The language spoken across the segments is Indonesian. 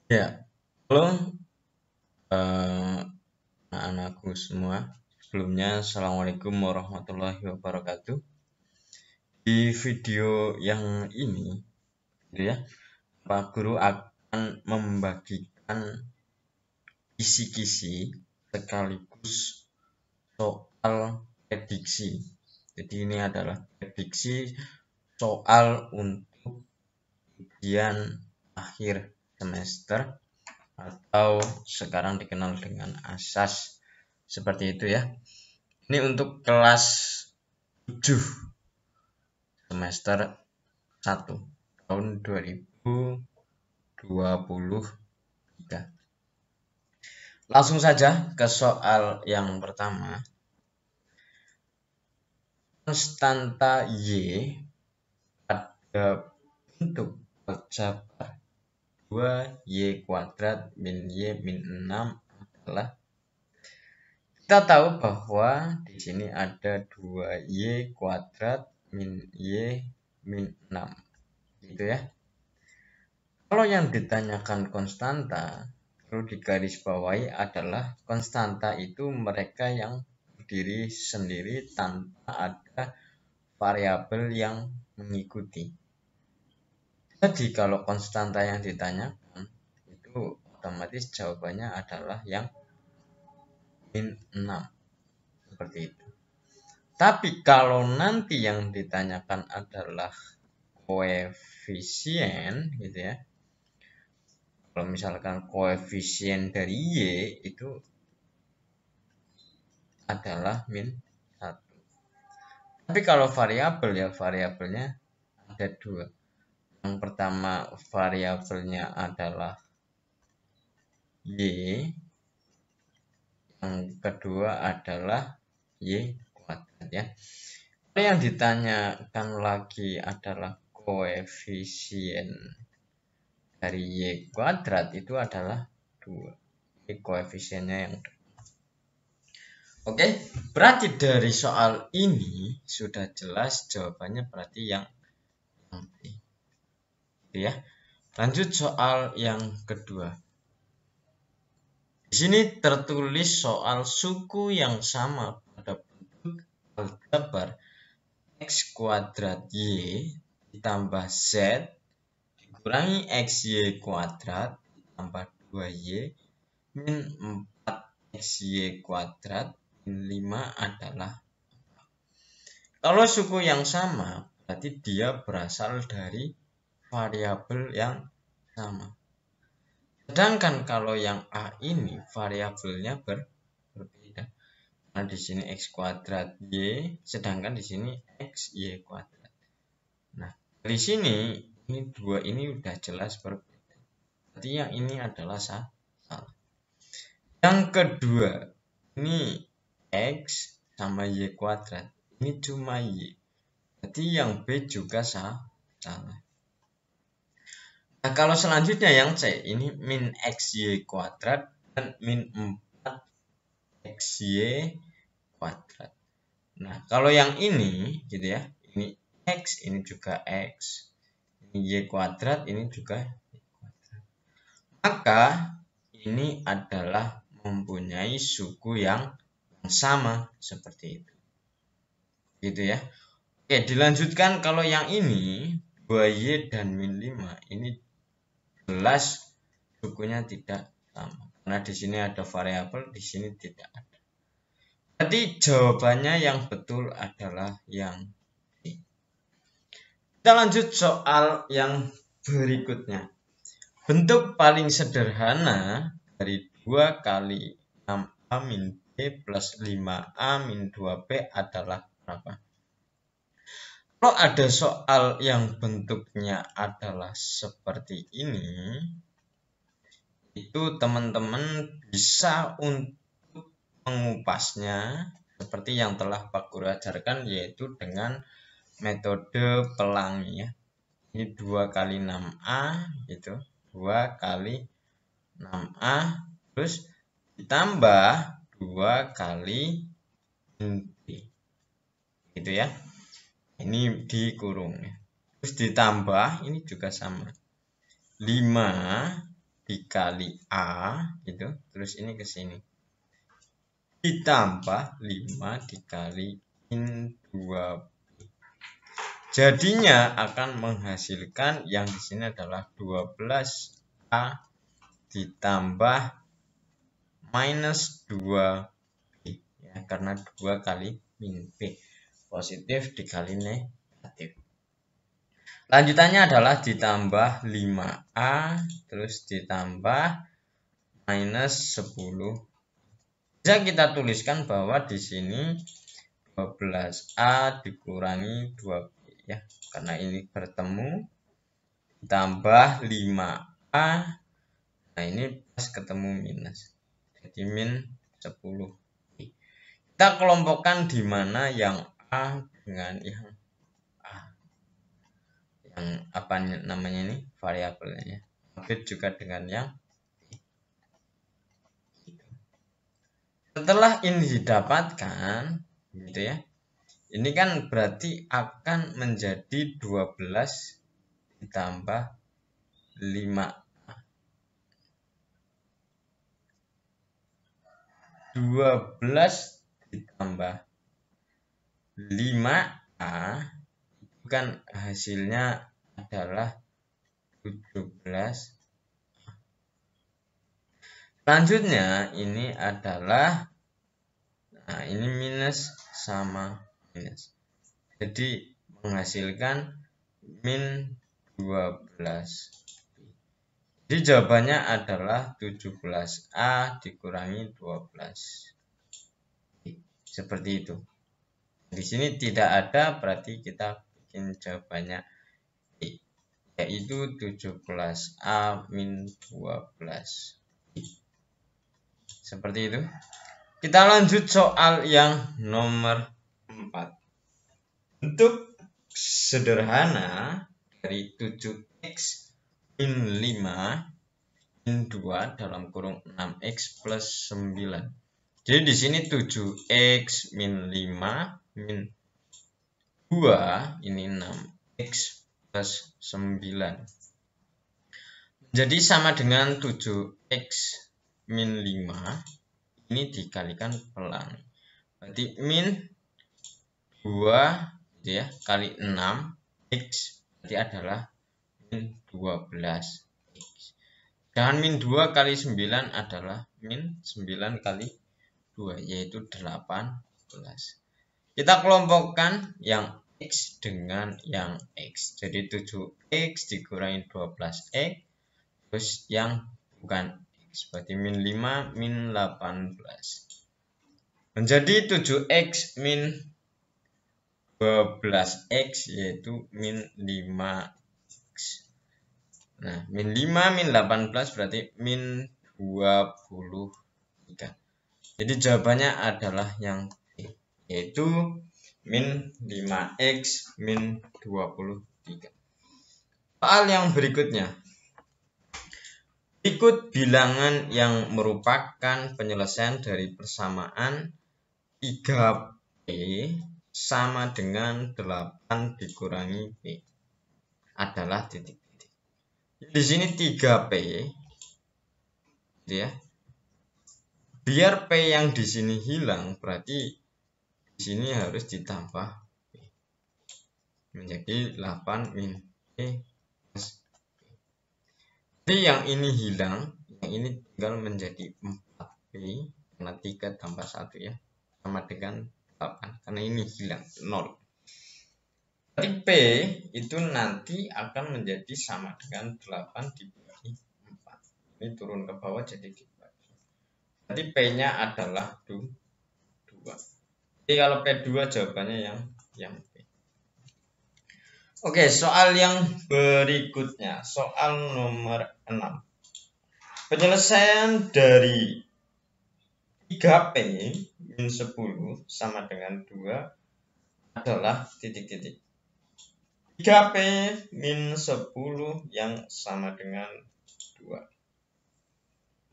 Ya, halo anak-anakku semua. Sebelumnya, Assalamualaikum warahmatullahi wabarakatuh. Di video yang ini, gitu ya, Pak Guru akan membagikan kisi-kisi sekaligus soal prediksi. Jadi ini adalah prediksi soal untuk ujian akhir semester atau sekarang dikenal dengan asas, seperti itu ya. Ini untuk kelas 7 semester 1 tahun 2023. Langsung saja ke soal yang pertama. Konstanta Y pada bentuk aljabar 2Y kuadrat min Y min 6 adalah, kita tahu bahwa di sini ada 2Y kuadrat min Y min 6. Gitu ya. Kalau yang ditanyakan konstanta, perlu digarisbawahi adalah konstanta itu mereka yang berdiri sendiri tanpa ada variabel yang mengikuti. Jadi kalau konstanta yang ditanyakan, itu otomatis jawabannya adalah yang min 6. Seperti itu. Tapi kalau nanti yang ditanyakan adalah koefisien, gitu ya. Kalau misalkan koefisien dari Y itu adalah min 1. Tapi kalau variabel ya, variabelnya ada 2. Yang pertama variabelnya adalah Y, yang kedua adalah Y kuadrat ya. Kalau yang ditanyakan lagi adalah koefisien dari Y kuadrat itu adalah 2. Ini koefisiennya yang 2. Oke, berarti dari soal ini sudah jelas jawabannya berarti yang B. Ya. Lanjut soal yang kedua. Di sini tertulis soal suku yang sama pada bentuk aljabar X kuadrat Y ditambah Z dikurangi XY kuadrat ditambah 2Y min 4XY kuadrat min 5 adalah. Kalau suku yang sama, berarti dia berasal dari variabel yang sama. Sedangkan kalau yang A ini variabelnya berbeda. Nah, di sini X kuadrat Y, sedangkan di sini XY kuadrat. Nah, dari sini ini 2 ini udah jelas berbeda. Berarti yang ini adalah salah. Yang kedua, ini X sama Y kuadrat. Ini cuma Y. Berarti yang B juga salah. Nah, kalau selanjutnya yang C, ini min XY kuadrat dan min 4XY kuadrat. Nah, kalau yang ini, gitu ya, ini X, ini juga X. Ini Y kuadrat, ini juga Y kuadrat. Maka, ini adalah mempunyai suku yang sama, seperti itu. Gitu ya. Oke, dilanjutkan kalau yang ini, 2Y dan min 5, ini jelas sukunya tidak sama. Karena di sini ada variabel, di sini tidak ada. Berarti jawabannya yang betul adalah yang B. Kita lanjut soal yang berikutnya. Bentuk paling sederhana dari 2 kali 6A min B plus 5A min 2B adalah berapa? Kalau ada soal yang bentuknya adalah seperti ini, itu teman-teman bisa untuk mengupasnya seperti yang telah Pak Guru ajarkan, yaitu dengan metode pelangi ya. Ini 2 kali 6A gitu, 2 kali 6A terus ditambah 2 kali B gitu ya. Ini dikurung ya. Terus ditambah ini juga sama 5 dikali A gitu, terus ini ke sini. Ditambah 5 dikali min 2B. Jadinya akan menghasilkan yang di sini adalah 12A ditambah minus 2B. Ya, karena 2 kali min B. Positif dikali negatif. Lanjutannya adalah ditambah 5A terus ditambah minus 10. Bisa kita tuliskan bahwa di sini 12A dikurangi 2B ya. Karena ini bertemu ditambah 5A. Nah, ini pas ketemu minus. Jadi min 10. Kita kelompokkan di mana yang A dengan yang apa namanya ini variabelnya, lanjut juga dengan yang B. Setelah ini didapatkan gitu ya, ini kan berarti akan menjadi 12 ditambah 5 12 ditambah 5A kan hasilnya adalah 17. Selanjutnya ini adalah, nah ini minus sama minus. Jadi menghasilkan min 12. Jadi jawabannya adalah 17A dikurangi 12. Seperti itu. Di sini tidak ada, berarti kita bikin jawabannya B, yaitu 17A min 12. Seperti itu. Kita lanjut soal yang nomor 4. Bentuk sederhana dari 7x min 5 min 2 dalam kurung 6x plus 9. Jadi di sini 7x min 5 min 2 ini 6x plus 9. Jadi sama dengan 7x min 5 ini dikalikan pelan. Berarti min 2 gitu ya kali 6x berarti adalah min 12x. Dan min 2 kali 9 adalah min 9 kali 2 yaitu 18. Kita kelompokkan yang X dengan yang X. Jadi 7X dikurangi 12X. Terus yang bukan X. Berarti min 5 min 18. Menjadi 7X min 12X yaitu min 5X. Nah, min 5 min 18 berarti min 23. Jadi jawabannya adalah yang B, yaitu min 5x min 23. Soal yang berikutnya. Ikut bilangan yang merupakan penyelesaian dari persamaan 3P sama dengan 8 dikurangi P adalah titik-titik. Di sini 3P ya. Biar P yang di sini hilang, berarti di sini harus ditambah P. Menjadi 8 min P plus P. Jadi yang ini hilang, yang ini tinggal menjadi 4P, karena 3 tambah 1 ya, sama dengan 8, karena ini hilang, 0. Berarti P itu nanti akan menjadi sama dengan 8 dibagi 4. Ini turun ke bawah jadi dibagi. Berarti P-nya adalah 2. Jadi kalau P2 jawabannya yang P. Oke, soal yang berikutnya. Soal nomor 6. Penyelesaian dari 3P min 10 sama dengan 2 adalah titik-titik. 3P min 10 yang sama dengan 2.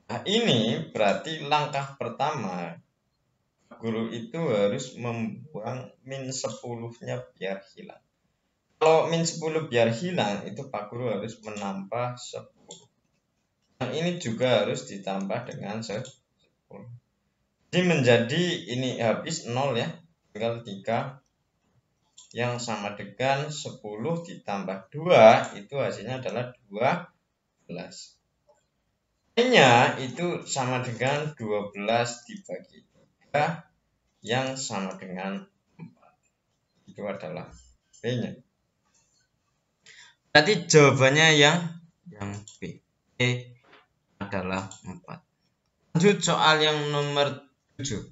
Nah, ini berarti langkah pertama guru itu harus membuang min 10-nya biar hilang. Kalau min 10 biar hilang, itu Pak Guru harus menambah 10. Yang ini juga harus ditambah dengan 10. Jadi menjadi ini habis 0 ya. Tinggal 3 yang sama dengan 10 ditambah 2 itu hasilnya adalah 12. P-nya itu sama dengan 12 dibagi 3 yang sama dengan 4. Itu adalah P-nya. Berarti jawabannya yang B. E adalah 4. Lanjut soal yang nomor 7.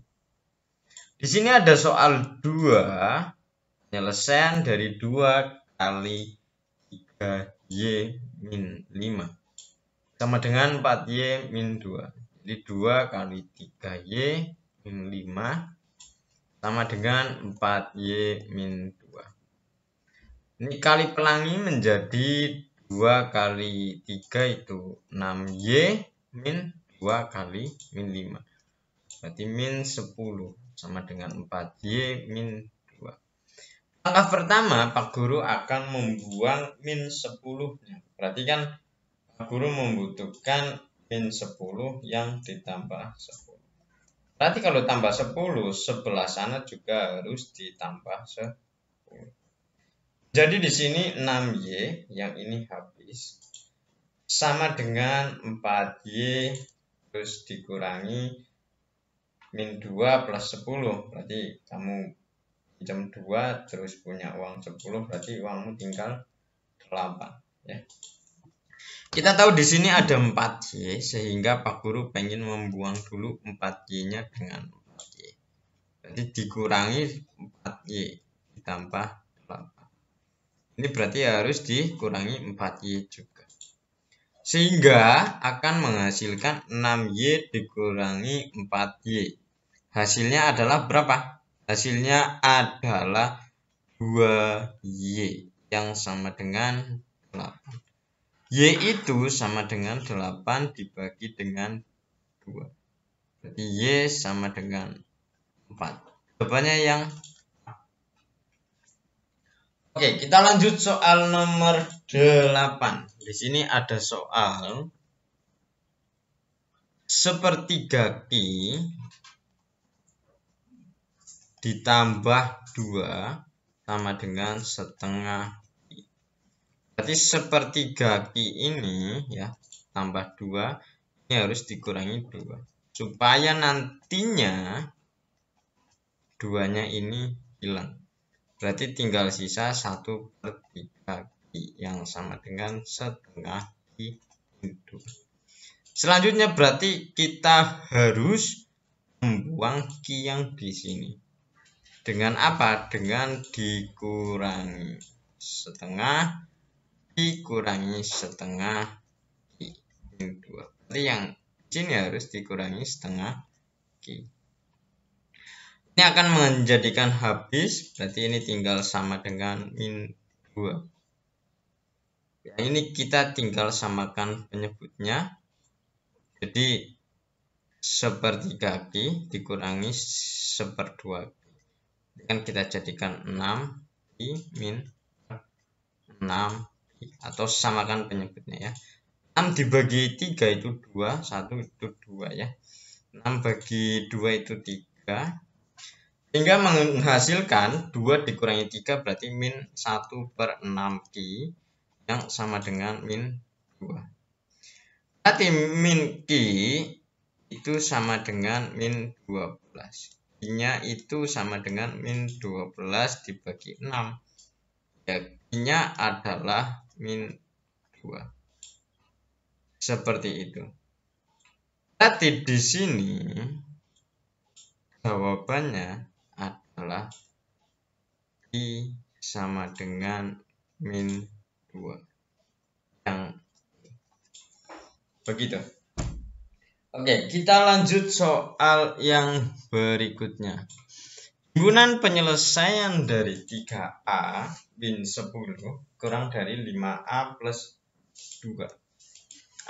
Di sini ada soal 2, penyelesaian dari 2 kali 3Y min 5 sama dengan 4Y min 2. Jadi 2 kali 3Y min 5 sama dengan 4Y min 2. Ini kali pelangi menjadi 2 kali 3 itu 6Y min 2 kali min 5. Berarti min 10 sama dengan 4Y min 2. Langkah pertama, Pak Guru akan membuang min 10-nya. Berarti kan Pak Guru membutuhkan min 10 yang ditambah 10. Berarti kalau tambah 10, sebelah sana juga harus ditambah 10. Jadi di sini 6Y, yang ini habis, sama dengan 4Y terus dikurangi min 2 plus 10. Berarti kamu pinjam 2 terus punya uang 10, berarti uangmu tinggal 8 ya. Kita tahu di sini ada 4Y, sehingga Pak Guru pengen membuang dulu 4Y-nya dengan 4Y. Berarti dikurangi 4Y ditambah 8. Ini berarti harus dikurangi 4Y juga. Sehingga akan menghasilkan 6Y dikurangi 4Y. Hasilnya adalah berapa? Hasilnya adalah 2Y yang sama dengan 8. Y itu sama dengan 8 dibagi dengan 2. Berarti Y sama dengan 4. Jawabannya yang A. Oke, kita lanjut soal nomor 8. Di sini ada soal sepertiga Ki ditambah 2 sama dengan setengah. Berarti sepertiga Ki ini ya tambah 2 ini harus dikurangi 2 supaya nantinya 2-nya ini hilang. Berarti tinggal sisa 1/3 Ki yang sama dengan setengah Ki itu. Selanjutnya berarti kita harus membuang Ki yang di sini. Dengan apa? Dengan dikurangi setengah dikurangi setengah Ki min 2. Berarti yang sini harus dikurangi setengah Ki. Ini akan menjadikan habis, berarti ini tinggal sama dengan min 2. Ya, ini kita tinggal samakan penyebutnya. Jadi sepertiga Ki dikurangi 1/2 Ki. Ini kan kita jadikan 6 Ki min 6 atau samakan penyebutnya ya. 6 dibagi 3 itu 2, 1 itu 2 ya. 6 bagi 2 itu 3. Sehingga menghasilkan 2 dikurangi 3 berarti min 1/6 Ki yang sama dengan min 2. Berarti min Ki itu sama dengan min 12. Ki-nya itu sama dengan min 12 dibagi 6. Ya, Ki-nya adalah min 2. Seperti itu. Berarti di sini jawabannya adalah Ki sama dengan min 2. Yang begitu. Oke, kita lanjut soal yang berikutnya. Himpunan penyelesaian dari 3A min 10 kurang dari 5A plus 2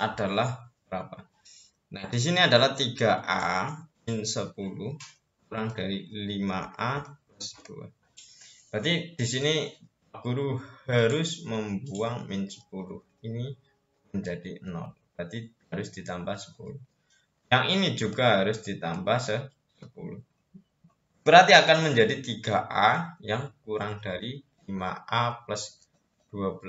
adalah berapa? Nah, di sini adalah 3A min 10 kurang dari 5A plus 2. Berarti di sini guru harus membuang min 10 ini menjadi 0. berarti harus ditambah 10. Yang ini juga harus ditambah 10. Berarti akan menjadi 3A yang kurang dari 5A plus 12.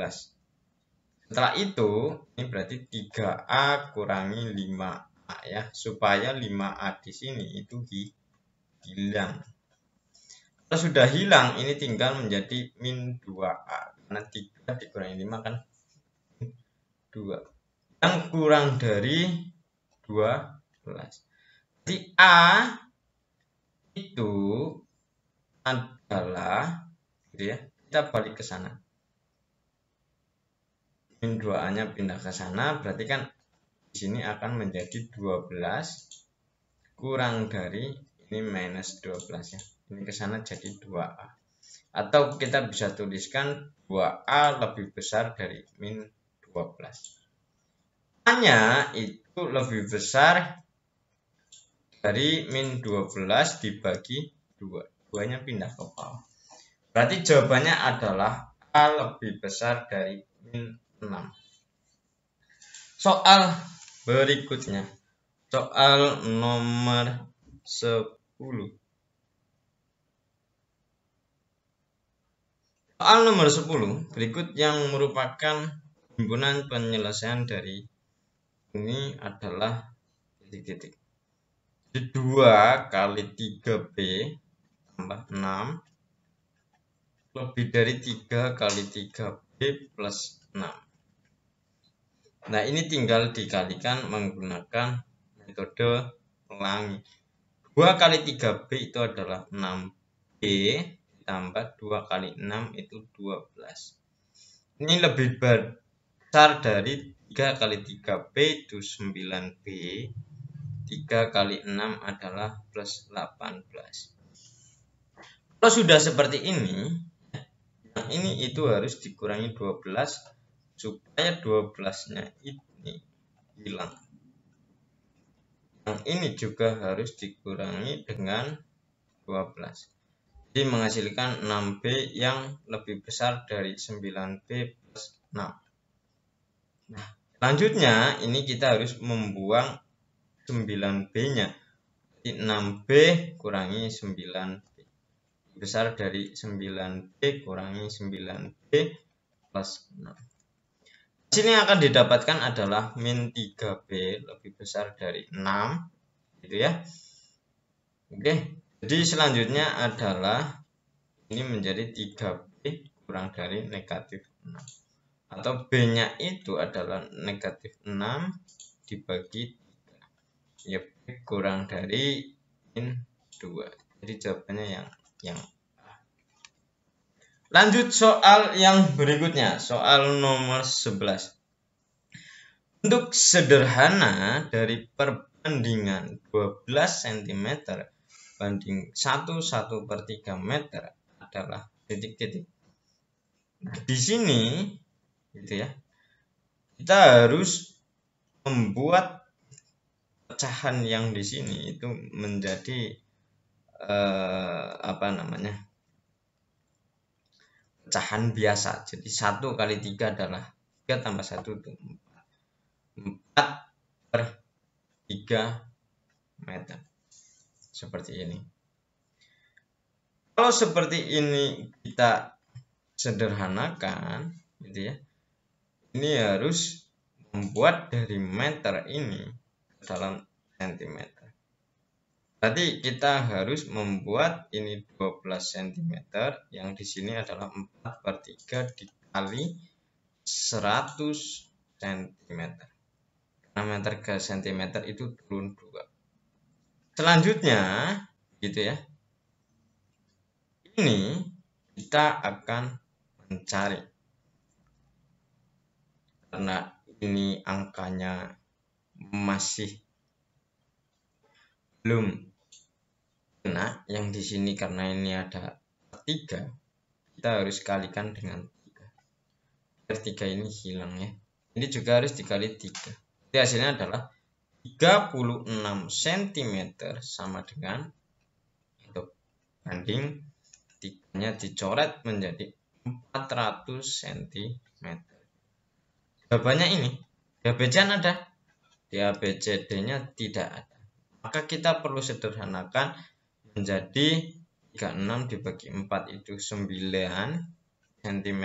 Setelah itu, ini berarti 3A kurangi 5A ya, supaya 5A di sini itu hilang. Kalau sudah hilang, ini tinggal menjadi min 2A. Karena 3 dikurangi 5 kan 2. Yang kurang dari 12. Jadi A itu adalah, gitu ya, kita balik ke sana. Min 2A-nya pindah ke sana, berarti kan di sini akan menjadi 12 kurang dari ini minus 12 ya. Ini ke sana jadi 2A. Atau kita bisa tuliskan 2A lebih besar dari min 12. A-nya itu lebih besar dari min 12 dibagi 2. 2-nya pindah ke bawah. Berarti jawabannya adalah A lebih besar dari min 6. Soal berikutnya. Soal nomor 10. Soal nomor 10 berikut yang merupakan himpunan penyelesaian dari ini adalah titik-titik. 2 kali 3B tambah 6 lebih dari 3 kali 3B plus 6. Nah, ini tinggal dikalikan menggunakan metode pelangi. 2 kali 3B itu adalah 6B ditambah 2 kali 6 itu 12. Ini lebih besar dari 3 kali 3B itu 9B. 3 kali 6 adalah plus 18. Kalau sudah seperti ini, yang ini itu harus dikurangi 12 supaya 12-nya ini hilang. Yang ini juga harus dikurangi dengan 12. Jadi menghasilkan 6B yang lebih besar dari 9B plus 6. Nah, selanjutnya ini kita harus membuang 9B-nya. Jadi 6B kurangi 9B. Besar dari 9B kurangi 9B plus 6. Di sini akan didapatkan adalah min 3B lebih besar dari 6. Gitu ya. Oke. Jadi selanjutnya adalah ini menjadi 3B kurang dari negatif 6. Atau B-nya itu adalah negatif 6 dibagi 3. Ya, B kurang dari min 2. Jadi jawabannya yang A. Lanjut soal yang berikutnya. Soal nomor 11. Untuk sederhana dari perbandingan 12 cm banding 1/1/3 meter adalah titik-titik. Nah, di sini gitu ya. Kita harus membuat pecahan yang di sini itu menjadi pecahan biasa. Jadi 1 kali 3 adalah 3 tambah 1 itu 4 per 3 meter. Seperti ini. Kalau seperti ini kita sederhanakan, gitu ya. Ini harus membuat dari meter ini dalam sentimeter. Berarti kita harus membuat ini 12 cm, yang di sini adalah 4 per 3 dikali 100 cm. Karena meter ke cm itu turun 2. Selanjutnya, gitu ya. Ini kita akan mencari. Karena ini angkanya masih belum kena, yang di sini karena ini ada 3, kita harus kalikan dengan 3. Biar 3 ini hilang ya. Ini juga harus dikali 3. Jadi hasilnya adalah 36 cm sama dengan untuk banding 3-nya dicoret menjadi 400 cm. Jawabannya ini. Ya, bejaan ada. di ABCD-nya tidak ada. Maka kita perlu sederhanakan menjadi 36 dibagi 4 itu 9 cm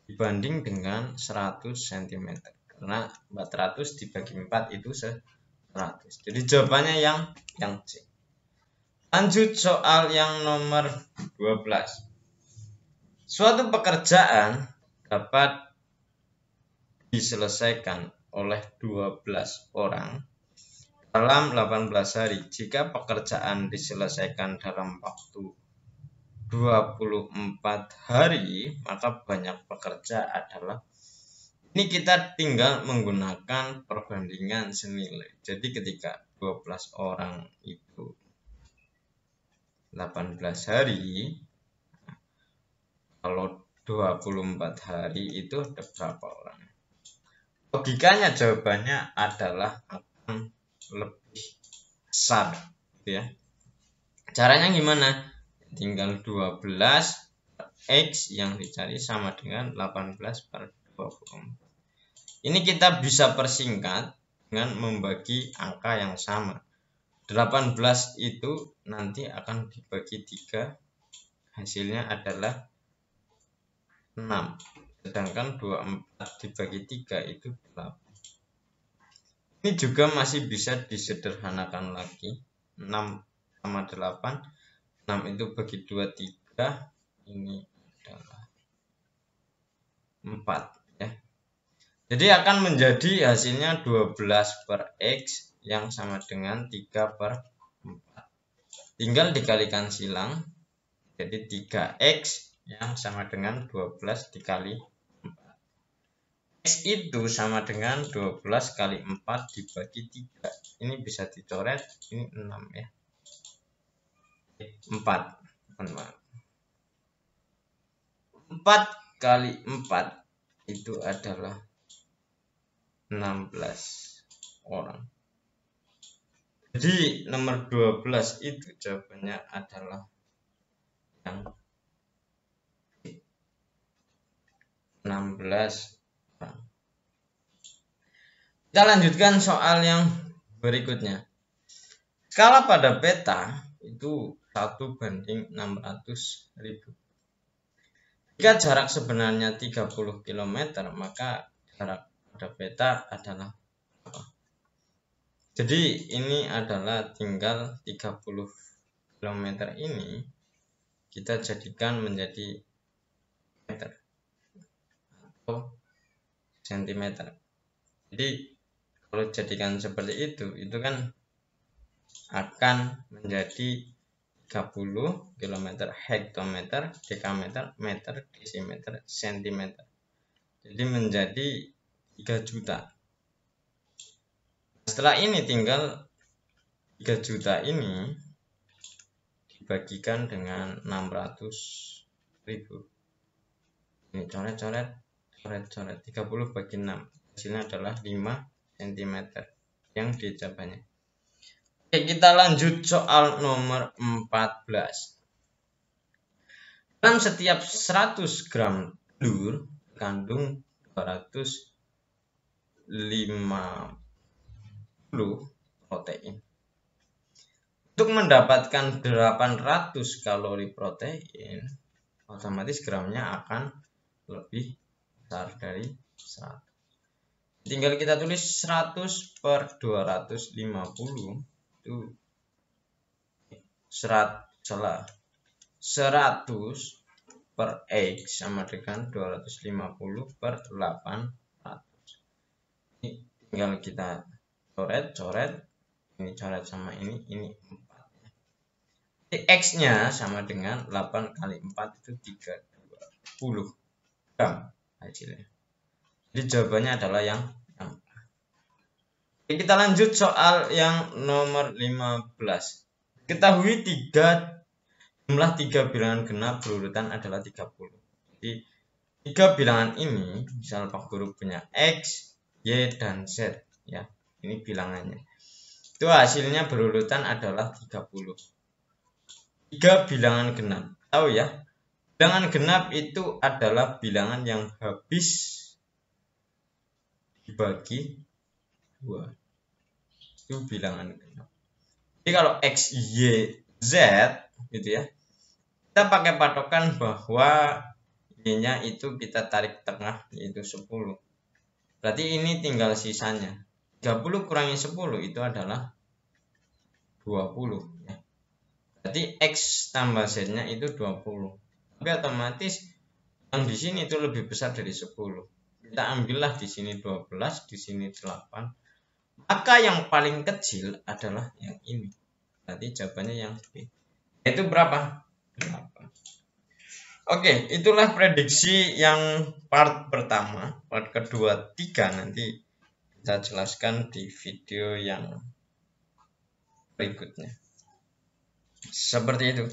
dibanding dengan 100 cm. Karena 400 dibagi 4 itu 100. Jadi jawabannya yang C. Lanjut soal yang nomor 12. Suatu pekerjaan dapat diselesaikan oleh 12 orang dalam 18 hari. Jika pekerjaan diselesaikan dalam waktu 24 hari, maka banyak pekerja adalah, ini kita tinggal menggunakan perbandingan senilai. Jadi ketika 12 orang itu 18 hari, kalau 24 hari itu ada berapa orang? Logikanya jawabannya adalah akan lebih besar, gitu ya. Caranya gimana? Tinggal 12 per X yang dicari sama dengan 18 per 24. Ini kita bisa persingkat dengan membagi angka yang sama. 18 itu nanti akan dibagi 3, hasilnya adalah 6. Sedangkan 24 dibagi 3 itu 8. Ini juga masih bisa disederhanakan lagi. 6 sama 8. 6 itu bagi 2, 3. Ini adalah 4. Ya. Jadi akan menjadi hasilnya 12 per X yang sama dengan 3 per 4. Tinggal dikalikan silang. Jadi 3X yang sama dengan 12 dikali 4. X itu sama dengan 12 kali 4 dibagi 3. Ini bisa dicoret, ini 6 ya. 4. 4 kali 4 itu adalah 16 orang. Jadi nomor 12 itu jawabannya adalah yang 16 orang. Kita lanjutkan soal yang berikutnya. Skala pada peta itu 1:600.000. Jika jarak sebenarnya 30 km, maka jarak pada peta adalah apa? Jadi ini adalah tinggal 30 km ini kita jadikan menjadi meter atau sentimeter. Jadi kalau jadikan seperti itu kan akan menjadi 30 km, hektometer, dekameter, meter, desimeter, sentimeter. Jadi menjadi 3 juta. Setelah ini tinggal 3 juta ini dibagikan dengan 600.000. Ini coret-coret, 30 bagi 6. Hasilnya adalah 5 cm yang dijawabannya. Oke, kita lanjut soal nomor 14. Dalam setiap 100 gram telur kandung 250 protein. Untuk mendapatkan 800 kalori protein, otomatis gramnya akan lebih besar dari 100. Tinggal kita tulis 100 per 250 itu 100 per X sama dengan 250 per 800. Ini tinggal kita coret, ini coret sama ini 4. Jadi X-nya sama dengan 8 kali 4 itu 30 gram hasilnya. Jadi jawabannya adalah yang A. Oke, kita lanjut soal yang nomor 15. Ketahui jumlah 3 bilangan genap berurutan adalah 30. Jadi 3 bilangan ini, misal Pak Guru punya X, Y, dan Z ya. Ini bilangannya. Itu hasilnya berurutan adalah 30. 3 bilangan genap. Tahu ya? Bilangan genap itu adalah bilangan yang habis dibagi 2. Itu bilangan genap. Jadi kalau X, Y, Z gitu ya, kita pakai patokan bahwa Y-nya itu kita tarik tengah yaitu 10. Berarti ini tinggal sisanya. 30 kurangi 10 itu adalah 20 ya. Berarti X tambah Z-nya itu 20. Tapi otomatis yang di sini itu lebih besar dari 10. Kita ambillah di sini 12, di sini 8. Maka yang paling kecil adalah yang ini. Berarti jawabannya yang B. Itu berapa? 8. Oke, itulah prediksi yang part pertama. Part kedua, 3 nanti kita jelaskan di video yang berikutnya. Seperti itu.